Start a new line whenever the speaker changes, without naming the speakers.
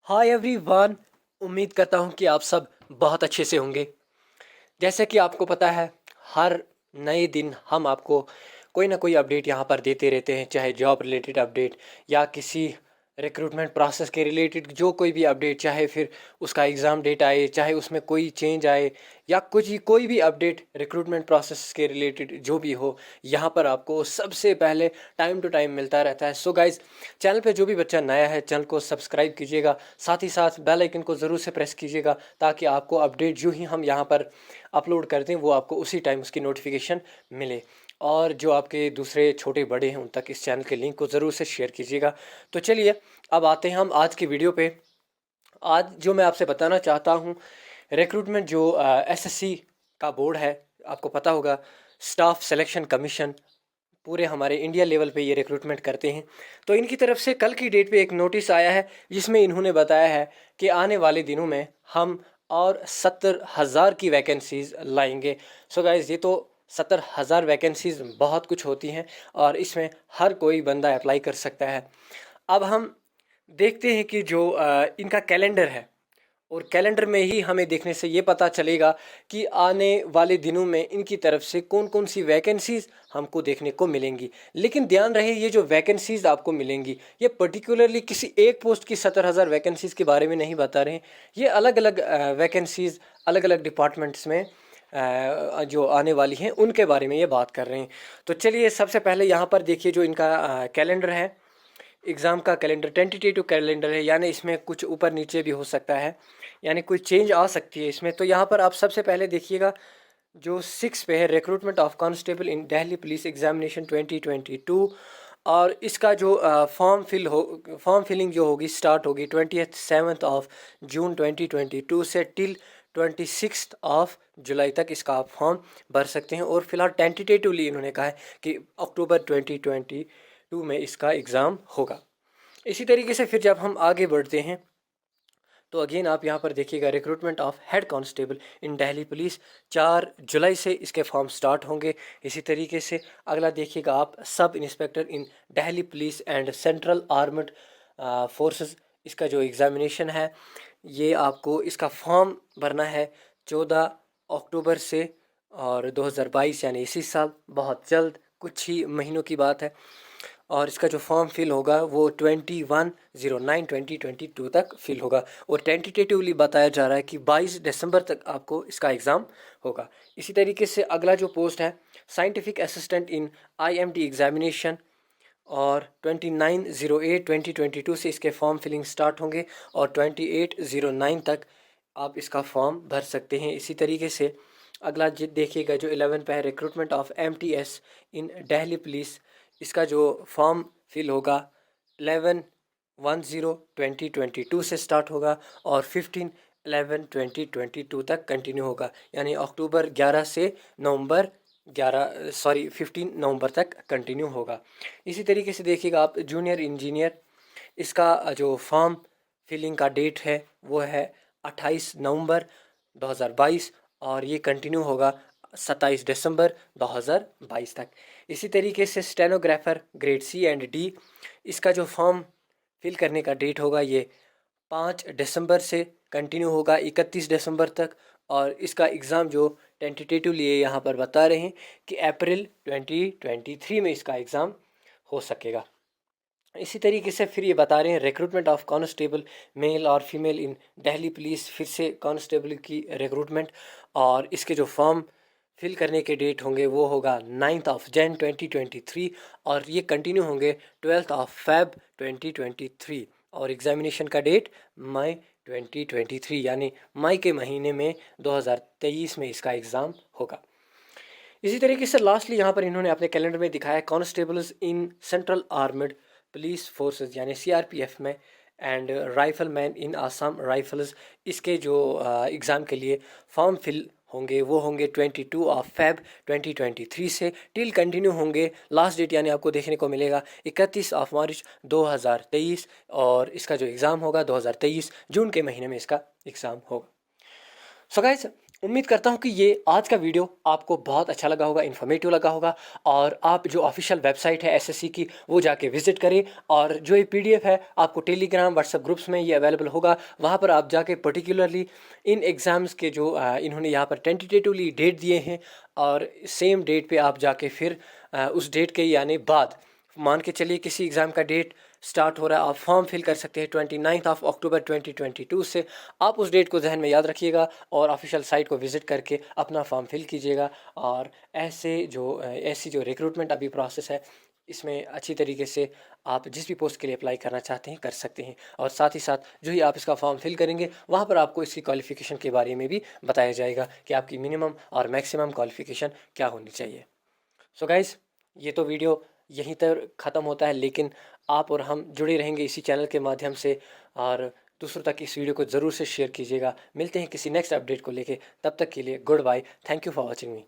Hi everyone. उम्मीद करता हूँ कि आप सब बहुत अच्छे से होंगे। जैसे कि आपको पता है, हर नए दिन हम आपको कोई ना कोई अपडेट यहाँ पर देते रहते हैं, चाहे जॉब रिलेटेड अपडेट या किसी रिक्रूटमेंट प्रोसेस के रिलेटेड जो कोई भी अपडेट, चाहे फिर उसका एग्ज़ाम डेट आए, चाहे उसमें कोई चेंज आए या कुछ ही कोई भी अपडेट रिक्रूटमेंट प्रोसेस के रिलेटेड जो भी हो, यहाँ पर आपको सबसे पहले टाइम टू टाइम मिलता रहता है। सो गाइज़, चैनल पे जो भी बच्चा नया है चैनल को सब्सक्राइब कीजिएगा, साथ ही साथ बेल आइकन को ज़रूर से प्रेस कीजिएगा ताकि आपको अपडेट जो ही हम यहाँ पर अपलोड करते हैं वो आपको उसी टाइम उसकी नोटिफिकेशन मिले। और जो आपके दूसरे छोटे बड़े हैं उन तक इस चैनल के लिंक को ज़रूर से शेयर कीजिएगा। तो चलिए अब आते हैं हम आज की वीडियो पे। आज जो मैं आपसे बताना चाहता हूँ, रिक्रूटमेंट जो एसएससी का बोर्ड है, आपको पता होगा, स्टाफ सिलेक्शन कमीशन, पूरे हमारे इंडिया लेवल पे ये रिक्रूटमेंट करते हैं। तो इनकी तरफ से कल की डेट पे एक नोटिस आया है जिसमें इन्होंने बताया है कि आने वाले दिनों में हम और 70,000 की वैकेंसीज लाएंगे। सो गाइज, ये तो 70,000 वैकेंसीज बहुत कुछ होती हैं और इसमें हर कोई बंदा अप्लाई कर सकता है। अब हम देखते हैं कि जो इनका कैलेंडर है, और कैलेंडर में ही हमें देखने से ये पता चलेगा कि आने वाले दिनों में इनकी तरफ से कौन कौन सी वैकेंसीज हमको देखने को मिलेंगी। लेकिन ध्यान रहे, ये जो वैकेंसीज आपको मिलेंगी ये पर्टिकुलरली किसी एक पोस्ट की 70,000 वैकेंसीज के बारे में नहीं बता रहे हैं। ये अलग अलग वैकेंसीज अलग अलग डिपार्टमेंट्स में जो आने वाली हैं उनके बारे में ये बात कर रहे हैं। तो चलिए सबसे पहले यहाँ पर देखिए, जो इनका कैलेंडर है, एग्ज़ाम का कैलेंडर टेंटेटिव कैलेंडर है, यानी इसमें कुछ ऊपर नीचे भी हो सकता है, यानी कोई चेंज आ सकती है इसमें। तो यहाँ पर आप सबसे पहले देखिएगा, जो 6 पे है, recruitment of constable in Delhi police examination 2022। और इसका जो फॉर्म फिलिंग जो होगी स्टार्ट होगी 27 जून 2022 से टिल 26 जुलाई तक इसका आप फॉर्म भर सकते हैं। और फिलहाल टेंटेटिवली इन्होंने कहा है कि अक्टूबर 2022 में इसका एग्ज़ाम होगा। इसी तरीके से फिर जब हम आगे बढ़ते हैं तो अगेन आप यहाँ पर देखिएगा, recruitment of head constable in Delhi police 4 जुलाई से इसके फॉर्म स्टार्ट होंगे। इसी तरीके से अगला देखिएगा आप, sub inspector in Delhi police and central armed forces, इसका जो एग्ज़ामिनेशन है ये आपको इसका फॉर्म भरना है 14 अक्टूबर से, और 2022 यानी इसी साल, बहुत जल्द, कुछ ही महीनों की बात है। और इसका जो फॉर्म फिल होगा वो 21/09/2022 तक फिल होगा। और टेंटेटिवली बताया जा रहा है कि 22 दिसंबर तक आपको इसका एग्ज़ाम होगा। इसी तरीके से अगला जो पोस्ट है, scientific assistant in IMD examination, और 29/08/2022 से इसके फॉर्म फिलिंग स्टार्ट होंगे और 28/09 तक आप इसका फॉर्म भर सकते हैं। इसी तरीके से अगला देखिएगा, जो 11 पे है, recruitment of MTS in Delhi police, इसका जो फॉर्म फिल होगा 11/10/2022 से स्टार्ट होगा और 15/11/2022 तक कंटिन्यू होगा, यानी अक्टूबर 11 से नवंबर 15 नवंबर तक कंटिन्यू होगा। इसी तरीके से देखिएगा आप, जूनियर इंजीनियर, इसका जो फॉर्म फिलिंग का डेट है वो है 28 नवंबर 2022 और ये कंटिन्यू होगा 27 दिसंबर 2022 तक। इसी तरीके से stenographer grade C and D, इसका जो फॉर्म फिल करने का डेट होगा ये 5 दिसंबर से कंटिन्यू होगा 31 दिसंबर तक। और इसका एग्ज़ाम जो टेंटेटिवली यहाँ पर बता रहे हैं कि अप्रैल 2023 में इसका एग्ज़ाम हो सकेगा। इसी तरीके से फिर ये बता रहे हैं, रिक्रूटमेंट ऑफ कांस्टेबल मेल और फीमेल इन दिल्ली पुलिस, फिर से कांस्टेबल की रिक्रूटमेंट, और इसके जो फॉर्म फिल करने के डेट होंगे वो होगा 9 जनवरी 2023 और ये कंटिन्यू होंगे 12 फेब 2023। और एग्ज़ामिनेशन का डेट मई 2023, यानी मई के महीने में 2023 में इसका एग्ज़ाम होगा। इसी तरीके से लास्टली यहाँ पर इन्होंने अपने कैलेंडर में दिखाया, constables in central armed police forces यानी सीआरपीएफ में, and rifleman in Assam rifles, इसके जो एग्ज़ाम के लिए फॉर्म फिल होंगे वो होंगे 22 फेब 2023 से टिल कंटिन्यू होंगे। लास्ट डेट यानी आपको देखने को मिलेगा 31 मार्च 2023 और इसका जो एग्ज़ाम होगा 2023 जून के महीने में इसका एग्ज़ाम होगा। सो गाइस, उम्मीद करता हूँ कि ये आज का वीडियो आपको बहुत अच्छा लगा होगा, इन्फॉर्मेटिव लगा होगा, और आप जो ऑफिशियल वेबसाइट है एसएससी की वो जाके विजिट करें। और जो ये पीडीएफ है आपको टेलीग्राम व्हाट्सएप ग्रुप्स में ये अवेलेबल होगा, वहाँ पर आप जाके पर्टिकुलरली इन एग्ज़ाम्स के जो इन्होंने यहाँ पर टेंटेटिवली डेट दिए हैं, और सेम डेट पे आप जाके फिर उस डेट के यानी बाद, मान के चलिए किसी एग्ज़ाम का डेट स्टार्ट हो रहा है, आप फॉर्म फिल कर सकते हैं 29 अक्टूबर 2022 से। आप उस डेट को जहन में याद रखिएगा और ऑफिशियल साइट को विज़िट करके अपना फॉर्म फिल कीजिएगा। और ऐसी जो रिक्रूटमेंट अभी प्रोसेस है, इसमें अच्छी तरीके से आप जिस भी पोस्ट के लिए अप्लाई करना चाहते हैं कर सकते हैं। और साथ ही साथ जो ही आप इसका फॉर्म फिल करेंगे वहाँ पर आपको इसकी क्वालिफ़िकेशन के बारे में भी बताया जाएगा कि आपकी मिनिमम और मैक्सिमम क्वालिफ़िकेशन क्या होनी चाहिए। सो गाइज़, ये तो वीडियो यहीं तक ख़त्म होता है, लेकिन आप और हम जुड़े रहेंगे इसी चैनल के माध्यम से, और दूसरों तक इस वीडियो को ज़रूर से शेयर कीजिएगा। मिलते हैं किसी नेक्स्ट अपडेट को लेके, तब तक के लिए goodbye. Thank you for watching me.